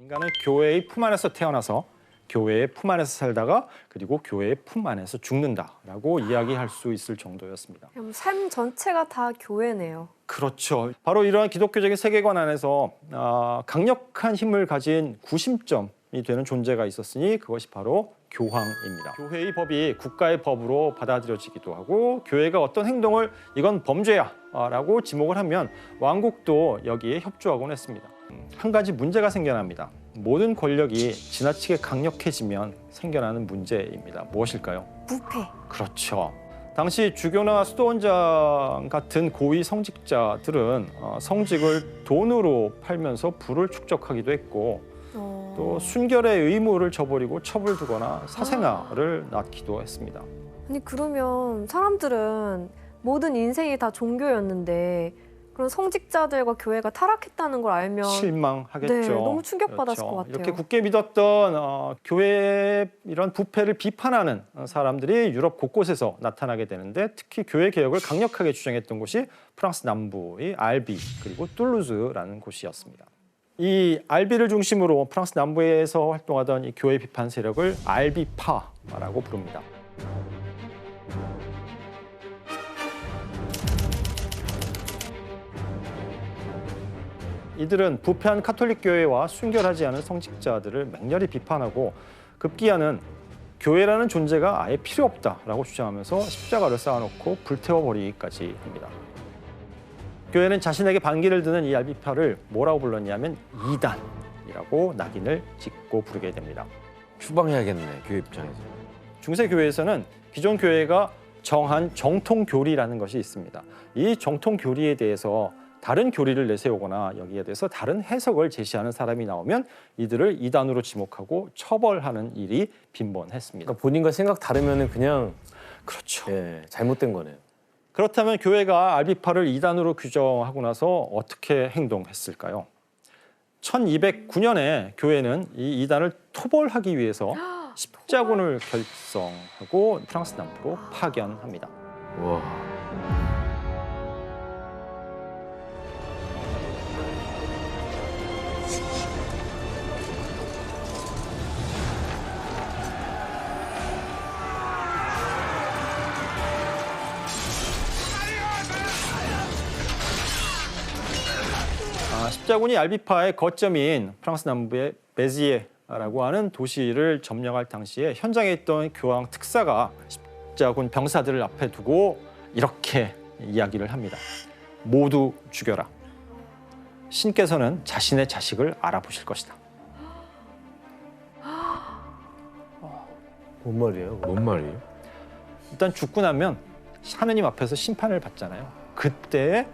인간은 교회의 품 안에서 태어나서 교회의 품 안에서 살다가 그리고 교회의 품 안에서 죽는다라고 이야기할 수 있을 정도였습니다. 삶 전체가 다 교회네요. 그렇죠. 바로 이러한 기독교적인 세계관 안에서 강력한 힘을 가진 구심점이 되는 존재가 있었으니 그것이 바로 교황입니다. 교회의 법이 국가의 법으로 받아들여지기도 하고 교회가 어떤 행동을 이건 범죄야 라고 지목을 하면 왕국도 여기에 협조하곤 했습니다. 한 가지 문제가 생겨납니다. 모든 권력이 지나치게 강력해지면 생겨나는 문제입니다. 무엇일까요? 부패. 그렇죠. 당시 주교나 수도원장 같은 고위 성직자들은 성직을 돈으로 팔면서 부를 축적하기도 했고 또 순결의 의무를 저버리고 처벌두거나 사생아를 낳기도 했습니다. 아니 그러면 사람들은 모든 인생이 다 종교였는데 그런 성직자들과 교회가 타락했다는 걸 알면 실망하겠죠. 네, 너무 충격받았을 그렇죠. 것 같아요. 이렇게 굳게 믿었던 교회의 이런 부패를 비판하는 사람들이 유럽 곳곳에서 나타나게 되는데 특히 교회 개혁을 강력하게 주장했던 곳이 프랑스 남부의 알비 그리고 툴루즈라는 곳이었습니다. 이 알비를 중심으로 프랑스 남부에서 활동하던 이 교회 비판 세력을 알비파라고 부릅니다. 이들은 부패한 카톨릭 교회와 순결하지 않은 성직자들을 맹렬히 비판하고 급기야는 교회라는 존재가 아예 필요 없다라고 주장하면서 십자가를 쌓아놓고 불태워버리기까지 합니다. 교회는 자신에게 반기를 드는 이 알비파를 뭐라고 불렀냐면 이단이라고 낙인을 찍고 부르게 됩니다. 추방해야겠네, 교회 입장에서. 중세 교회에서는 기존 교회가 정한 정통 교리라는 것이 있습니다. 이 정통 교리에 대해서 다른 교리를 내세우거나 여기에 대해서 다른 해석을 제시하는 사람이 나오면 이들을 이단으로 지목하고 처벌하는 일이 빈번했습니다. 그러니까 본인과 생각 다르면 그냥 그렇죠. 예, 잘못된 거네요. 그렇다면 교회가 알비파를 이단으로 규정하고 나서 어떻게 행동했을까요? 1209년에 교회는 이 이단을 토벌하기 위해서 십자군을 결성하고 프랑스 남부로 파견합니다. 와. 십자군이 알비파의 거점인 프랑스 남부의 베지에라고 하는 도시를 점령할 당시에 현장에 있던 교황 특사가 십자군 병사들을 앞에 두고 이렇게 이야기를 합니다. 모두 죽여라. 신께서는 자신의 자식을 알아보실 것이다. 뭔 말이에요? 뭔 말이에요? 일단 죽고 나면 하느님 앞에서 심판을 받잖아요. 그때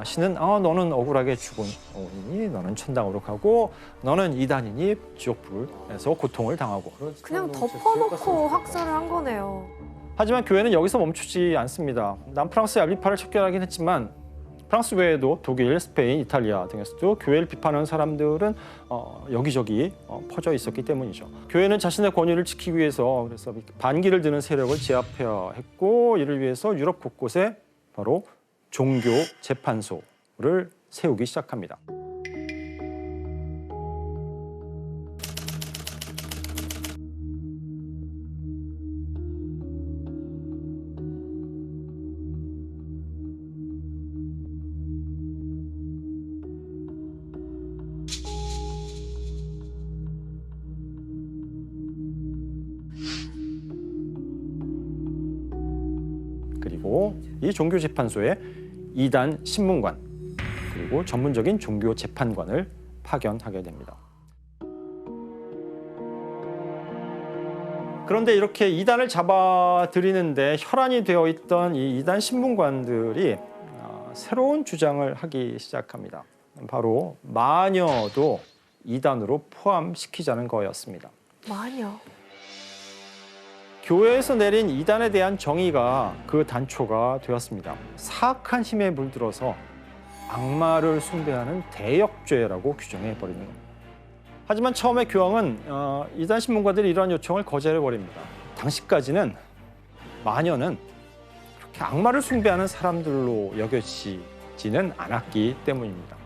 신은 너는 억울하게 죽으니 너는 천당으로 가고 너는 이단이니 지옥불에서 고통을 당하고. 그냥 덮어놓고 학살을 한 거네요. 하지만 교회는 여기서 멈추지 않습니다. 남프랑스의 알비파를 척결하긴 했지만 프랑스 외에도 독일, 스페인, 이탈리아 등에서도 교회를 비판하는 사람들은 여기저기 퍼져 있었기 때문이죠. 교회는 자신의 권위를 지키기 위해서 그래서 반기를 드는 세력을 제압해야 했고 이를 위해서 유럽 곳곳에 바로 종교 재판소를 세우기 시작합니다. 그리고 이 종교 재판소에 이단 신문관 그리고 전문적인 종교 재판관을 파견하게 됩니다. 그런데 이렇게 이단을 잡아들이는데 혈안이 되어 있던 이 이단 신문관들이 새로운 주장을 하기 시작합니다. 바로 마녀도 이단으로 포함시키자는 거였습니다. 마녀. 교회에서 내린 이단에 대한 정의가 그 단초가 되었습니다. 사악한 힘에 물들어서 악마를 숭배하는 대역죄라고 규정해버리는 겁니다. 하지만 처음에 교황은 이단 신문가들이 이러한 요청을 거절해버립니다. 당시까지는 마녀는 그렇게 악마를 숭배하는 사람들로 여겨지지는 않았기 때문입니다.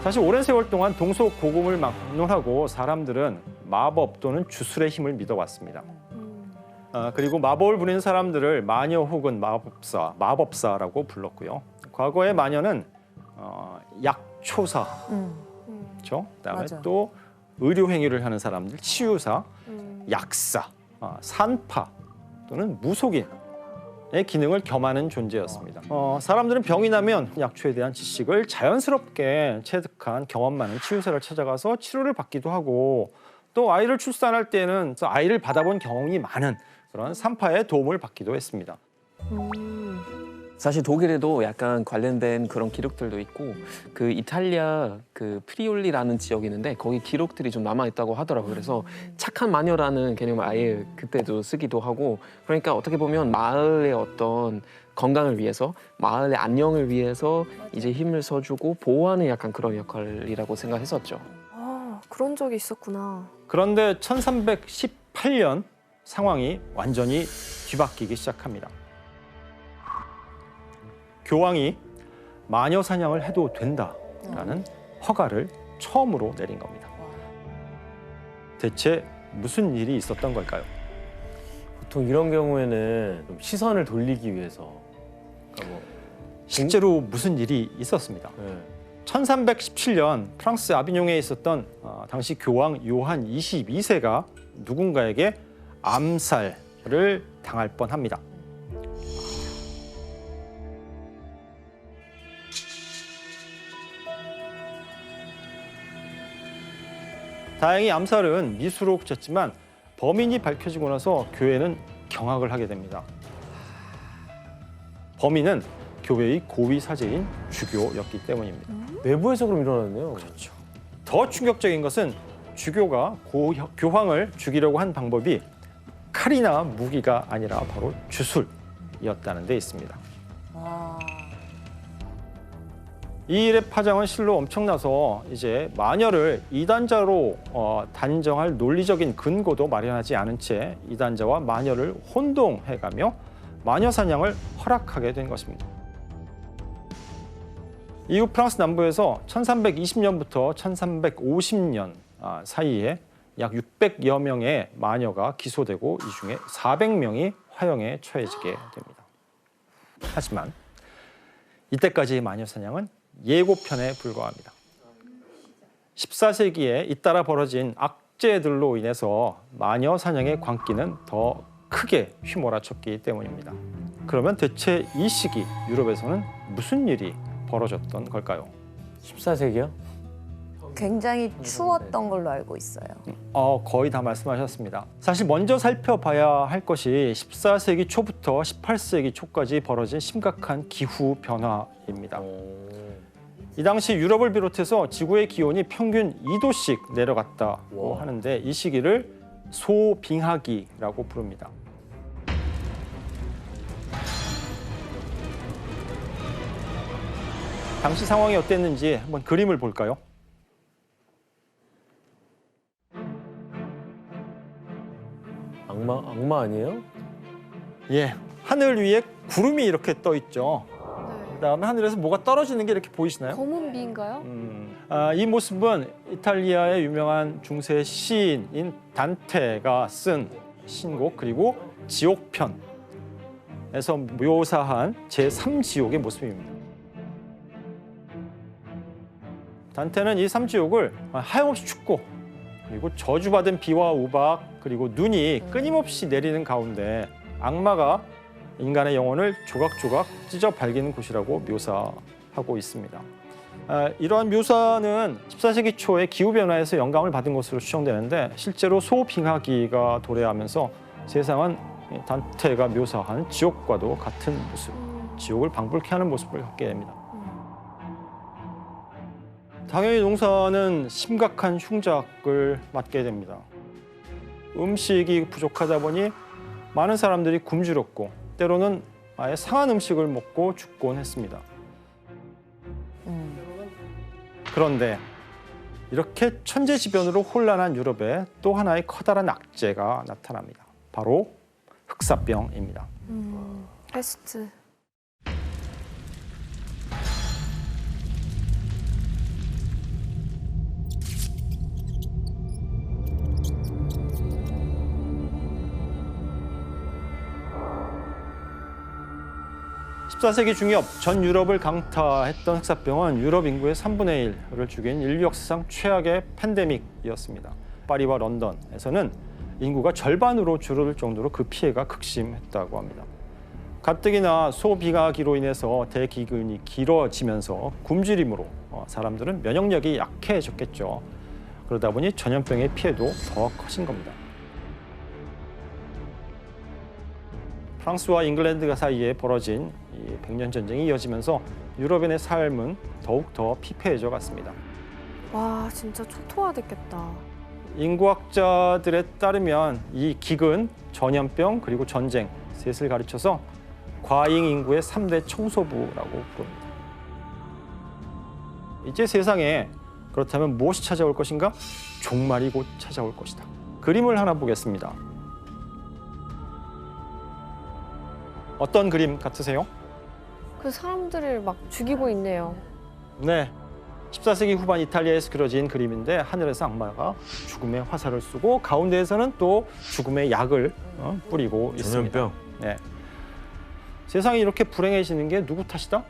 사실 오랜 세월 동안 동서고금을 막론하고 사람들은 마법 또는 주술의 힘을 믿어왔습니다. 그리고 마법을 부리는 사람들을 마녀 혹은 마법사라고 불렀고요. 과거의 마녀는 약초사, 그렇죠? 그다음에 맞아. 또 의료 행위를 하는 사람들, 치유사, 약사, 산파 또는 무속인의 기능을 겸하는 존재였습니다. 사람들은 병이 나면 약초에 대한 지식을 자연스럽게 체득한 경험 많은 치유사를 찾아가서 치료를 받기도 하고 또 아이를 출산할 때는 아이를 받아본 경험이 많은 그런 산파의 도움을 받기도 했습니다. 사실 독일에도 약간 관련된 그런 기록들도 있고 그 이탈리아 그 프리올리라는 지역이 있는데 거기 기록들이 좀 남아 있다고 하더라고요. 그래서 착한 마녀라는 개념을 아예 그때도 쓰기도 하고 그러니까 어떻게 보면 마을의 어떤 건강을 위해서 마을의 안녕을 위해서 이제 힘을 써주고 보호하는 약간 그런 역할이라고 생각했었죠. 아, 그런 적이 있었구나. 그런데 1318년 상황이 완전히 뒤바뀌기 시작합니다. 교황이 마녀 사냥을 해도 된다라는 허가를 처음으로 내린 겁니다. 대체 무슨 일이 있었던 걸까요? 보통 이런 경우에는 좀 시선을 돌리기 위해서. 그러니까 뭐, 실제로 무슨 일이 있었습니다. 네. 1317년 프랑스 아비뇽에 있었던 당시 교황 요한 22세가 누군가에게 암살을 당할 뻔합니다. 다행히 암살은 미수로 그쳤지만 범인이 밝혀지고 나서 교회는 경악을 하게 됩니다. 범인은 교회의 고위 사제인 주교였기 때문입니다. 내부에서 그럼 일어났네요. 그렇죠. 더 충격적인 것은 주교가 교황을 죽이려고 한 방법이 칼이나 무기가 아니라 바로 주술이었다는 데 있습니다. 와. 이 일의 파장은 실로 엄청나서 이제 마녀를 이단자로 단정할 논리적인 근거도 마련하지 않은 채 이단자와 마녀를 혼동해가며 마녀 사냥을 허락하게 된 것입니다. 이후 프랑스 남부에서 1320년부터 1350년 사이에 약 600여 명의 마녀가 기소되고 이 중에 400명이 화형에 처해지게 됩니다. 하지만 이때까지의 마녀 사냥은 예고편에 불과합니다. 14세기에 잇따라 벌어진 악재들로 인해서 마녀 사냥의 광기는 더 크게 휘몰아쳤기 때문입니다. 그러면 대체 이 시기 유럽에서는 무슨 일이 벌어졌던 걸까요? 14세기요? 굉장히 추웠던 걸로 알고 있어요. 거의 다 말씀하셨습니다. 사실 먼저 살펴봐야 할 것이 14세기 초부터 18세기 초까지 벌어진 심각한 기후 변화입니다. 이 당시 유럽을 비롯해서 지구의 기온이 평균 2도씩 내려갔다고 와. 하는데 이 시기를 소빙하기라고 부릅니다. 당시 상황이 어땠는지 한번 그림을 볼까요? 악마 아니에요? 예, 하늘 위에 구름이 이렇게 떠 있죠. 네. 그다음에 하늘에서 뭐가 떨어지는 게 이렇게 보이시나요? 검은 비인가요? 이 모습은 이탈리아의 유명한 중세 시인인 단테가 쓴 신곡 그리고 지옥편에서 묘사한 제3지옥의 모습입니다. 단테는 이 3지옥을 하염없이 춥고 그리고 저주받은 비와 우박 그리고 눈이 끊임없이 내리는 가운데 악마가 인간의 영혼을 조각조각 찢어 발기는 곳이라고 묘사하고 있습니다. 이러한 묘사는 14세기 초에 기후변화에서 영감을 받은 것으로 추정되는데 실제로 소빙하기가 도래하면서 세상은 단테가 묘사한 지옥과도 같은 모습, 지옥을 방불케 하는 모습을 갖게 됩니다. 당연히 농사는 심각한 흉작을 맞게 됩니다. 음식이 부족하다 보니 많은 사람들이 굶주렸고 때로는 아예 상한 음식을 먹고 죽곤 했습니다. 그런데 이렇게 천재지변으로 혼란한 유럽에 또 하나의 커다란 악재가 나타납니다. 바로 흑사병입니다. 패스트. 14세기 중엽 전 유럽을 강타했던 흑사병은 유럽 인구의 3분의 1을 죽인 인류 역사상 최악의 팬데믹이었습니다. 파리와 런던에서는 인구가 절반으로 줄을 정도로 그 피해가 극심했다고 합니다. 가뜩이나 소비가기로 인해서 대기근이 길어지면서 굶주림으로 사람들은 면역력이 약해졌겠죠. 그러다 보니 전염병의 피해도 더 커진 겁니다. 프랑스와 잉글랜드 사이에 벌어진 이 100년 전쟁이 이어지면서 유럽인의 삶은 더욱 더 피폐해져 갔습니다. 와, 진짜 초토화됐겠다. 인구학자들에 따르면 이 기근, 전염병 그리고 전쟁 셋을 가르쳐서 과잉 인구의 3대 청소부라고 부릅니다. 이제 세상에 그렇다면 무엇이 찾아올 것인가? 종말이 곧 찾아올 것이다. 그림을 하나 보겠습니다. 어떤 그림 같으세요? 그 사람들을 막 죽이고 있네요. 네, 14세기 후반 이탈리아에서 그려진 그림인데 하늘에서 악마가 죽음의 화살을 쏘고 가운데에서는 또 죽음의 약을 뿌리고 있습니다. 전염병. 네. 세상이 이렇게 불행해지는 게 누구 탓이다?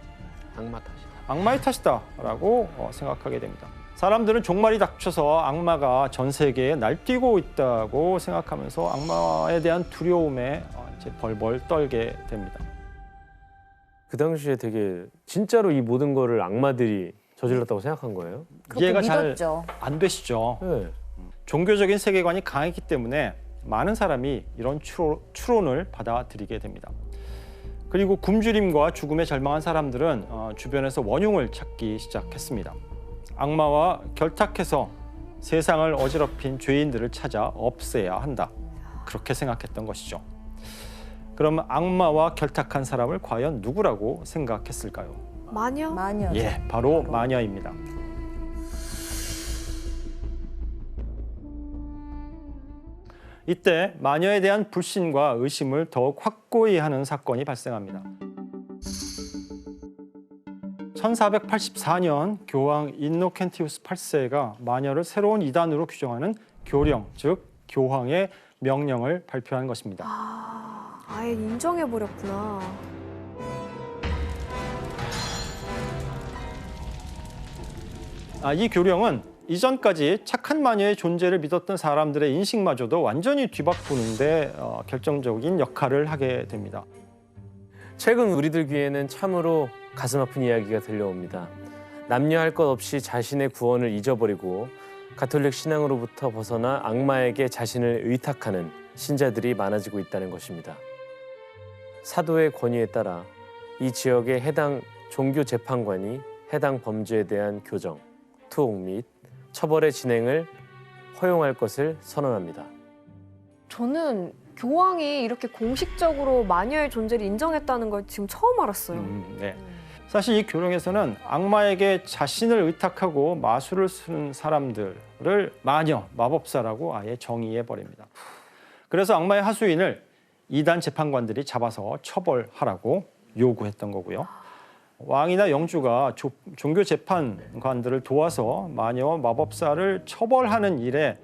악마 탓이다. 악마의 탓이다라고 생각하게 됩니다. 사람들은 종말이 닥쳐서 악마가 전 세계에 날뛰고 있다고 생각하면서 악마에 대한 두려움에 이제 벌벌 떨게 됩니다. 그 당시에 되게 진짜로 이 모든 거를 악마들이 저질렀다고 생각한 거예요? 그렇게 이해가 잘 믿었죠. 안 되시죠? 네. 종교적인 세계관이 강했기 때문에 많은 사람이 이런 추론을 받아들이게 됩니다. 그리고 굶주림과 죽음에 절망한 사람들은 주변에서 원흉을 찾기 시작했습니다. 악마와 결탁해서 세상을 어지럽힌 죄인들을 찾아 없애야 한다. 그렇게 생각했던 것이죠. 그럼 악마와 결탁한 사람을 과연 누구라고 생각했을까요? 마녀? 마녀. 예, 바로 마녀입니다. 이때 마녀에 대한 불신과 의심을 더욱 확고히 하는 사건이 발생합니다. 1484년 교황 인노켄티우스 8세가 마녀를 새로운 이단으로 규정하는 교령, 즉 교황의 명령을 발표한 것입니다. 아예 인정해버렸구나. 이 교령은 이전까지 착한 마녀의 존재를 믿었던 사람들의 인식마저도 완전히 뒤바꾸는데 결정적인 역할을 하게 됩니다. 최근 우리들 귀에는 참으로 가슴 아픈 이야기가 들려옵니다. 남녀할 것 없이 자신의 구원을 잊어버리고 가톨릭 신앙으로부터 벗어나 악마에게 자신을 의탁하는 신자들이 많아지고 있다는 것입니다. 사도의 권위에 따라 이 지역의 해당 종교 재판관이 해당 범죄에 대한 교정, 투옥 및 처벌의 진행을 허용할 것을 선언합니다. 저는 교황이 이렇게 공식적으로 마녀의 존재를 인정했다는 걸 지금 처음 알았어요. 네. 사실 이 교령에서는 악마에게 자신을 의탁하고 마술을 쓰는 사람들을 마녀, 마법사라고 아예 정의해 버립니다. 그래서 악마의 하수인을 이단 재판관들이 잡아서 처벌하라고 요구했던 거고요. 왕이나 영주가 종교 재판관들을 도와서 마녀와 마법사를 처벌하는 일에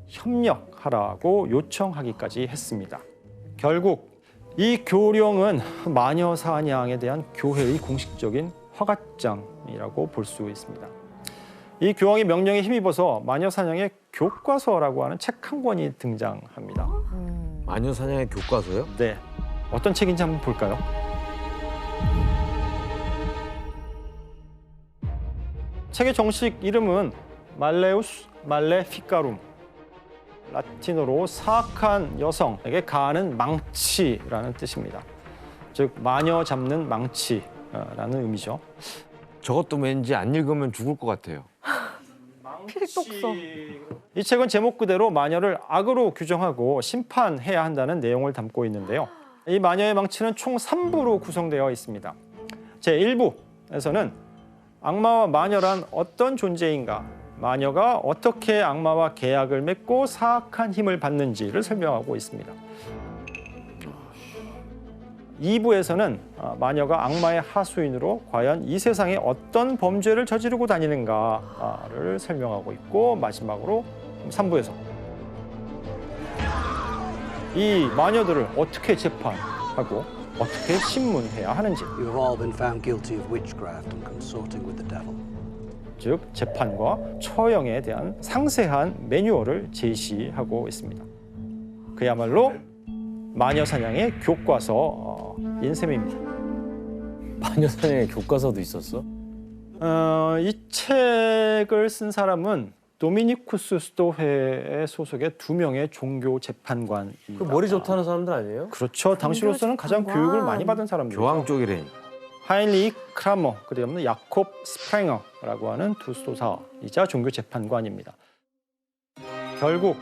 협력하라고 요청하기까지 했습니다. 결국 이 교령은 마녀 사냥에 대한 교회의 공식적인 허가장이라고 볼 수 있습니다. 이 교황의 명령에 힘입어서 마녀 사냥의 교과서라고 하는 책 한 권이 등장합니다. 마녀 사냥의 교과서요? 네, 어떤 책인지 한번 볼까요? 책의 정식 이름은 말레우스 말레피카룸, 라틴어로 사악한 여성에게 가하는 망치라는 뜻입니다. 즉 마녀 잡는 망치라는 의미죠. 저것도 왠지 안 읽으면 죽을 것 같아요. 필독서. 이 책은 제목 그대로 마녀를 악으로 규정하고 심판해야 한다는 내용을 담고 있는데요. 이 마녀의 망치는 총 3부로 구성되어 있습니다. 제1부에서는 악마와 마녀란 어떤 존재인가, 마녀가 어떻게 악마와 계약을 맺고 사악한 힘을 받는지를 설명하고 있습니다. 2부에서는 마녀가 악마의 하수인으로 과연 이 세상에 어떤 범죄를 저지르고 다니는가를 설명하고 있고, 마지막으로 3부에서 이 마녀들을 어떻게 재판하고 어떻게 신문해야 하는지, You have all been found guilty of witchcraft and consorting with the devil. 즉 재판과 처형에 대한 상세한 매뉴얼을 제시하고 있습니다. 그야말로 마녀 사냥의 교과서인 셈입니다. 마녀 사냥의 교과서도 있었어? 이 책을 쓴 사람은 도미니쿠스 수도회의 소속의 2명의 종교 재판관입니다. 그 머리 좋다는 사람들 아니에요? 그렇죠. 당시로서는 가장 재판관. 교육을 많이 받은 사람들. 교황 쪽이래. 하인리히 크라머 그리고 야콥 스프랭어라고 하는 두 수도사이자 종교 재판관입니다. 결국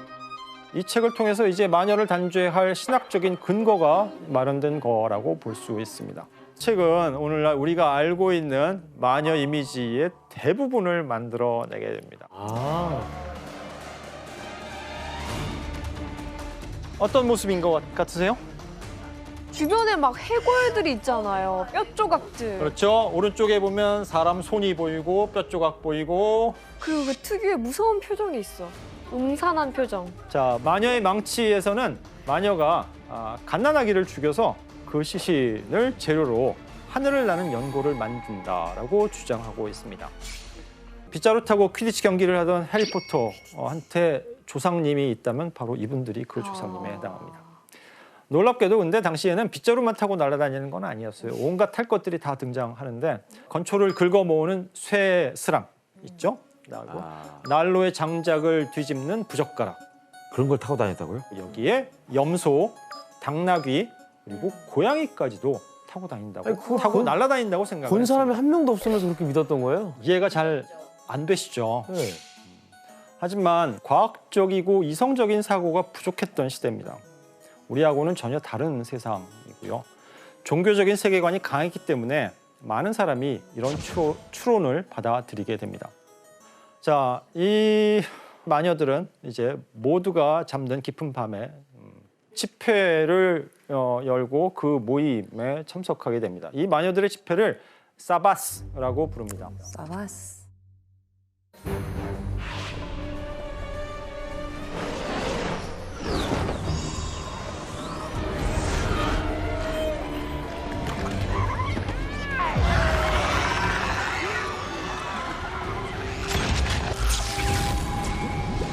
이 책을 통해서 이제 마녀를 단죄할 신학적인 근거가 마련된 거라고 볼 수 있습니다. 책은 오늘날 우리가 알고 있는 마녀 이미지의 대부분을 만들어내게 됩니다. 아, 어떤 모습인 것 같으세요? 주변에 막 해골들이 있잖아요. 뼈 조각들. 그렇죠. 오른쪽에 보면 사람 손이 보이고 뼈 조각 보이고. 그리고 그 특유의 무서운 표정이 있어. 음산한 표정. 자, 마녀의 망치에서는 마녀가 갓난아기를 죽여서 그 시신을 재료로 하늘을 나는 연고를 만든다라고 주장하고 있습니다. 빗자루 타고 퀴디치 경기를 하던 해리포터한테 조상님이 있다면 바로 이분들이 그 조상님에 해당합니다. 놀랍게도 근데 당시에는 빗자루만 타고 날아다니는 건 아니었어요. 온갖 탈 것들이 다 등장하는데 건초를 긁어 모으는 쇠스랑 있죠? 그리고 난로의 장작을 뒤집는 부젓가락. 그런 걸 타고 다녔다고요? 여기에 염소, 당나귀 그리고 고양이까지도 타고 다닌다고. 아니, 그거 타고 날아다닌다고 생각을 본 사람이 했습니다. 한 명도 없으면서 그렇게 믿었던 거예요? 이해가 잘 안 되시죠? 네. 하지만 과학적이고 이성적인 사고가 부족했던 시대입니다. 우리하고는 전혀 다른 세상이고요. 종교적인 세계관이 강했기 때문에 많은 사람이 이런 추론을 받아들이게 됩니다. 자, 이 마녀들은 이제 모두가 잠든 깊은 밤에 집회를 열고 그 모임에 참석하게 됩니다. 이 마녀들의 집회를 사바스라고 부릅니다. 사바스.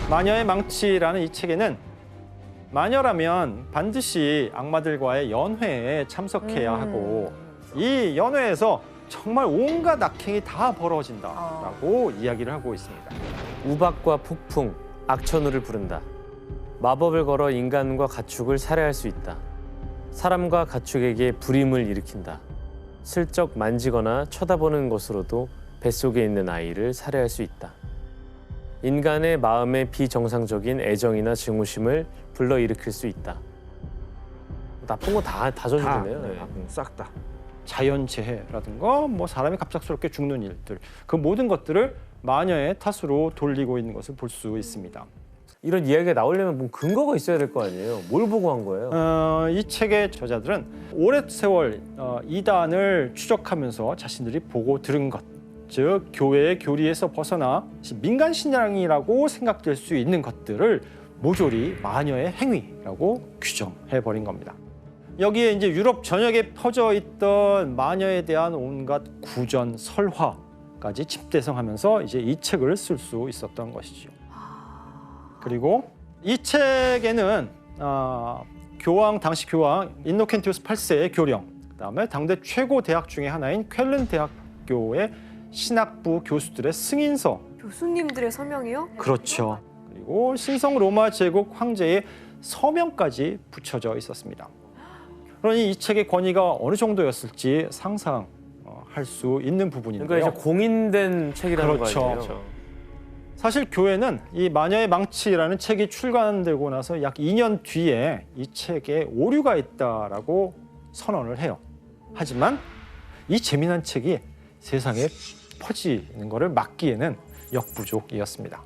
마녀의 망치라는 이 책에는 마녀라면 반드시 악마들과의 연회에 참석해야 하고 이 연회에서 정말 온갖 악행이 다 벌어진다라고 이야기를 하고 있습니다. 우박과 폭풍, 악천후를 부른다. 마법을 걸어 인간과 가축을 살해할 수 있다. 사람과 가축에게 불임을 일으킨다. 슬쩍 만지거나 쳐다보는 것으로도 뱃속에 있는 아이를 살해할 수 있다. 인간의 마음에 비정상적인 애정이나 증오심을 불러일으킬 수 있다. 나쁜 거 다 져주네요. 네. 싹 다. 자연재해라든가 뭐 사람이 갑작스럽게 죽는 일들 그 모든 것들을 마녀의 탓으로 돌리고 있는 것을 볼 수 있습니다. 이런 이야기가 나오려면 뭐 근거가 있어야 될 거 아니에요. 뭘 보고 한 거예요? 이 책의 저자들은 오랜 세월 이단을 추적하면서 자신들이 보고 들은 것, 즉 교회의 교리에서 벗어나 민간 신앙이라고 생각될 수 있는 것들을 모조리 마녀의 행위라고 규정해버린 겁니다. 여기에 이제 유럽 전역에 퍼져 있던 마녀에 대한 온갖 구전, 설화까지 집대성하면서 이제 이 책을 쓸 수 있었던 것이죠. 그리고 이 책에는 교황 당시 교황 인노켄티우스 8세의 교령, 그다음에 당대 최고 대학 중에 하나인 쾰른 대학교의 신학부 교수들의 승인서. 교수님들의 서명이요? 그렇죠. 그리고 신성 로마 제국 황제의 서명까지 붙여져 있었습니다. 그러니 이 책의 권위가 어느 정도였을지 상상할 수 있는 부분인데요. 그러니까 이제 공인된 책이라는 그렇죠. 거 아니에요? 사실 교회는 이 마녀의 망치라는 책이 출간되고 나서 약 2년 뒤에 이 책에 오류가 있다라고 선언을 해요. 하지만 이 재미난 책이 세상에 퍼지는 것을 막기에는 역부족이었습니다.